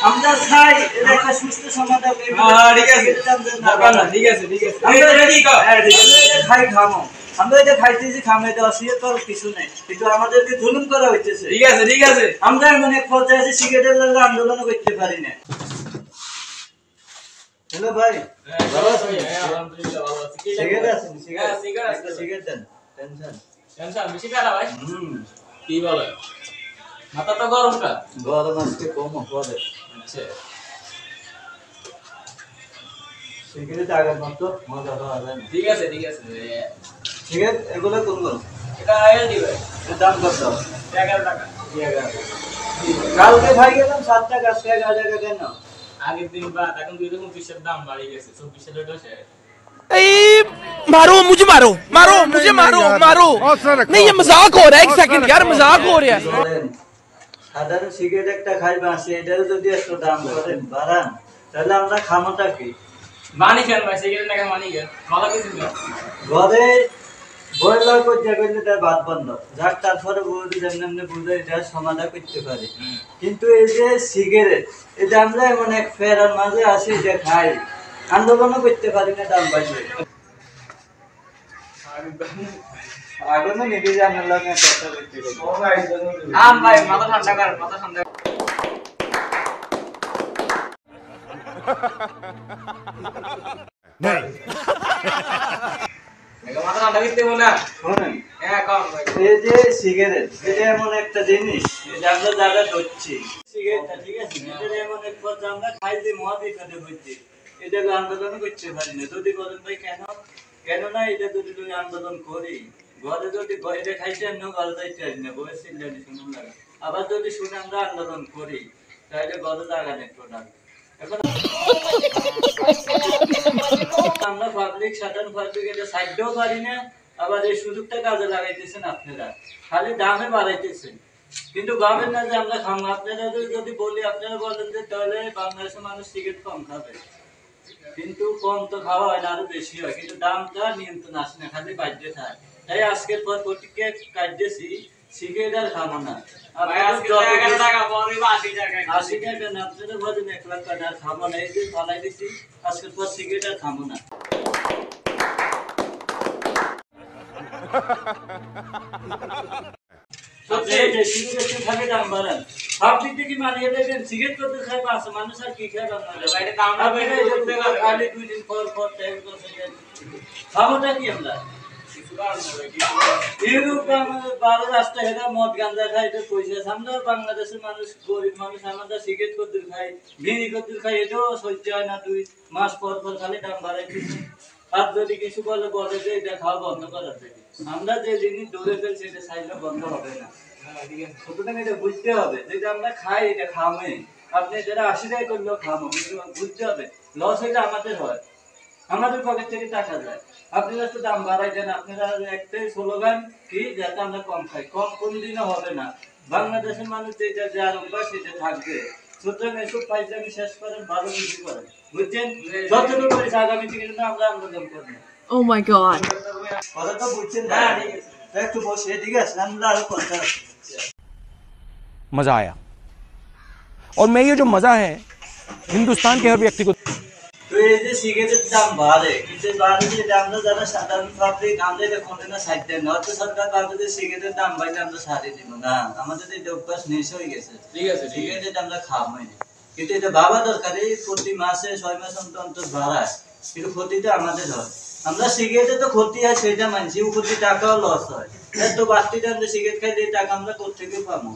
আমরা খাই এটা একটা সুস্থ সমাধান। ঠিক আছে ঠিক আছে ঠিক আছে আমরা রেডি কর। আমরা খাই খামো, আমরা এটা খাইতেছি খামো, এটা অস্বীকার করার কিছু নেই, কিন্তু আমাদেরকে জুলুম করা হইতেছে। ঠিক আছে ঠিক আছে আমরা এমন এক পর্যায়ে আছি সিগারেটের লাগলে আন্দোলনও করতে পারি না। হ্যালো ভাই, ভালো আছেন? আলহামদুলিল্লাহ ভালো আছি। সিগারেট আছেন? সিগারেট সিগারেট দেন। টেনশন টেনশন বেশি পেটা ভাই। কি বলে মাথা তো গরমটা গরম আজকে কম হবে। আচ্ছা সিগারেট আগের মতো মজা পাওয়া যায় না। ঠিক আছে সিগারেট এগুলো কোনগুলো? এটা এল দিবে এর দাম কত? 11 টাকা। 11। কালকে ভাই গেলাম 7 টাকা, আজকে 11 টাকা কেন? আগের দিন বাদ এখন 2.25 এর দাম বাড়ি গেছে। 24 এর রেট আছে। मारो मुझे मारो मारो मुझे मारो मारो नहीं ये मजाक हो रहा है। एक सेकंड यार मजाक हो रहा है। সাধারণ সিগারেট একটা খাইবা আছে, এটারও যদি একটু দাম করেন বাড়ান তাহলে আমরা খামোটা কি? মানি কেন ভাই সিগারেট না মানি কেন ভালো কিছু না ঘরে বয়লা করতে করলে তার বাদ বন্ধ যাক, তারপরে বউটি যেমনি বুঝে এটা সমাধান করতে পারি। কিন্তু এই যে সিগারেট, এটা আমরা এমন এক ফেরার মাঝে আসি যে খাই, আন্দোলনও করতে পারি না, দাম বাড়বে। আগুন নিবি জানার লাগে কথা করতে আম ভাই মাথা ঠান্ডা কর মাথা ঠান্ডা नहीं এগো মাথা ঠান্ডা করতে বল না। শোনেন, হ্যাঁ কম ভাই। এই যে সিগারেট, এটা এমন একটা জিনিস এটা আমরা যারা ধরছি সিগারেটটা, ঠিক আছে, এটা এমন এক পর্যায়ে আমরা খাই যে মহাবিপদে হচ্ছে, এটা আন্দোলন করতে পারি না। যদি বলেন ভাই কেন কেন না, এটা যদি আন্দোলন করি ঘরে যদি এটা খাইতে না ঘরে যাইতে পারি না, বয়স চিল্লানি শুনুন লাগে। আবার যদি শুনে আমরা আন্দোলন করি তাহলে ঘরে জায়গা নেই টোটাল। এখন আমরা পাবলিক সাধারণ পাবলিক এটা সাইডও পারি না, আবার এই সুযোগটা কাজে লাগাইতেছেন আপনারা, খালি দামে বাড়াইতেছেন। কিন্তু ভাবেন না যে আমরা খাবো। আপনারা যদি বলি, আপনারা বলেন যে তাহলে বাংলাদেশের মানুষ সিগারেট কম খাবে, কিন্তু কম তো খাওয়া হয় না, আরো বেশি হয়, কিন্তু দামটা নিয়ন্ত্রণ আসে না, খালি বাড়তে থাকে। তাই আজকের পর প্রতিকে কাটতেছি সিগারেট আর খাবো না। আজকে 11 টাকা পরে 80 টাকা 80 টাকা না, আপনাদের বলেন 1 লাখ টাকা আর খাবো না, এই যে ফালাই দিছি, আজকের পর সিগারেট আর খাবো না। সিগারেটের খালি দাম বাড়ান, সব দিক থেকে মানিয়ে দেবেন। সিগারেট করতে খাই পাঁচশো মানুষ আর কি খাই খালি 2 দিন পর পর খাবোটা কি আমরা? রাস্তা হেরা মদ গাঁজা খাই, এটা পয়সা। আমরা বাংলাদেশের মানুষ গরিব মানুষ, আমরা সিগারেট করতে খাই, বিড়ি করতে খাই, এটাও সহ্য হয় না। 2 মাস পর পর খালি দাম বাড়াইতেছে। আর যদি কিছু বলে যে এটা খাওয়া বন্ধ করার থেকে, আমরা যে জিনিস দৌড়ে ফেলছি এটা চাইলে বন্ধ হবে না। সুতরাং এটা বুঝতে হবে যেটা আমরা খাই এটা খামে, আপনি যারা 80 টাকা করলেও খামো, কিন্তু বুঝতে হবে লস এটা আমাদের হয়, আমাদের পকেট থেকে টাকা যায়। আপনারা তো দাম বাড়াই দেন, আপনারা একটাই স্লোগান কি যাতে আমরা কম খাই, কম কোনদিনও হবে না। বাংলাদেশের মানুষ যেটা যার অভ্যাস সেটা থাকবে। সুতরাং এসব পাইজামি শেষ করেন, ভালো কিছু করেন, বুঝছেন? যতটুকু করেছে আগামী থেকে আমরা আন্দোলন করবো। Oh my god. কথা তো বুঝছেন না? একটু বসে, ঠিক আছে, আমরা আরো কথা। मजा आया और मैं ये जो मजा है हिंदुस्तान के हर व्यक्ति को। তো এই যে সিগারেটের দাম বাড়ে, কিন্তু বাড়ে যে আমরা যারা সাধারণ পাবলিক আমরা এটা কোনে না সাইড দেন, হয়তো সরকার ভাবে যে সিগারেটের দাম বাড়লে আমরা সারিয়ে দিব না, আমাদের এই অভ্যাস নেই হয়ে গেছে। ঠিক আছে সিগারেট আমরা খাবই না, কিন্তু এটা ভাবা দরকার। এই প্রতি মাসে 6 মাস অন্তর বাড়ায়, কিন্তু ক্ষতিটা আমাদের হয়। আমরা সিগারেটে তো ক্ষতি হয় সেটা মানছি, উপর টাকাও লস হয়। এত বাড়তি দাম সিগারেট খাইলে এই টাকা আমরা কোথেকে পাবো?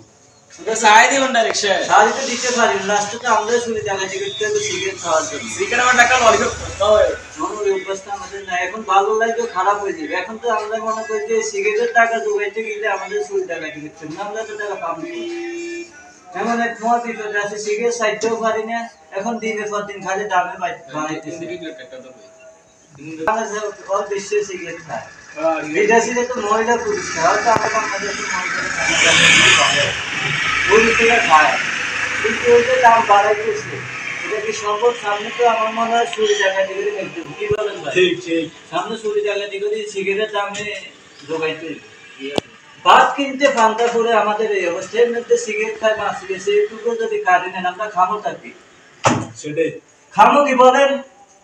সাই দিবেন ডাইরেকশন সারি তো দিতে পারি না, লাস্টে আমরা শুনে টাকা টিকিট থেকে সিগারেট খাওয়ার জন্য। সিগারেট আমার টাকা ললিপপ হয় নরমাল অবস্থা আমাদের না, এখন ভালো লাগে খারাপ হয়ে যাবে। এখন তো আমরা মনে করি যে সিগারেটের টাকা জোগাইতে গেলে আমাদের শুরু টাকা টিকিট না, আমরা তো টাকা পাবো। এমন এক মত বিপদ আছে, সিগারেট সাইডতেও পারি না, এখন দিনের পর দিন খালি দামে বাড়াইতেছে। বিশ্বে সিগারেট খায়, বিদেশিরা তো মহিলা পুরুষ খায়, হয়তো আমরা বাংলাদেশের পুরুষরা খায়, কিন্তু ওই যে দাম বাড়াইতেছে এটা কি সম্ভব? সামনে তো আমার মনে হয় চুরি ডাকাতি করে দেখতে, কি বলেন ভাই? ঠিক সামনে চুরি ডাকাতি করে সিগারেটের দামে জোগাইতে। ভাত কিনতে ফান্তা করে আমাদের এই অবস্থার মধ্যে সিগারেট খায় মাছ গেছে এটুকু যদি কাটি নেন আমরা খামো থাকি সেটাই খামো কি বলেন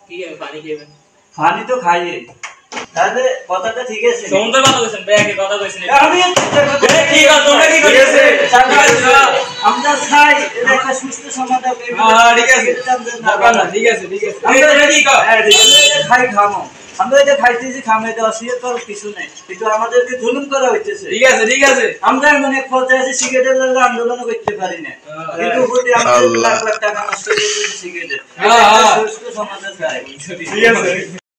কি হবে পানি খাবেন পানি তো খাইয়ে তাহলে কথাটা ঠিক আছে সমুদ্রের কথা কইছেন ব্যাগে কথা কইছেন আমি কি কথা তোমরা কি কইছে আমরা চাই এটা একটা সুস্থ সমাধান হ্যাঁ ঠিক আছে ঠিক আছে আমরা কি কর খাই খামো আমরা এটা খাইতেছি খামে দেওয়া সিগারেট করার কিছু নেই কিন্তু আমাদেরকে জুলুম করা হইতেছে ঠিক আছে আমরা এমন এক পর্যায়ে আছি সিগারেটের লগে আন্দোলন করতে পারি না কিন্তু উপরে আমাদের লাখ লাখ টাকা নষ্ট হয়ে যাচ্ছে সিগারেটের সুস্থ সমাধান চাই ঠিক আছে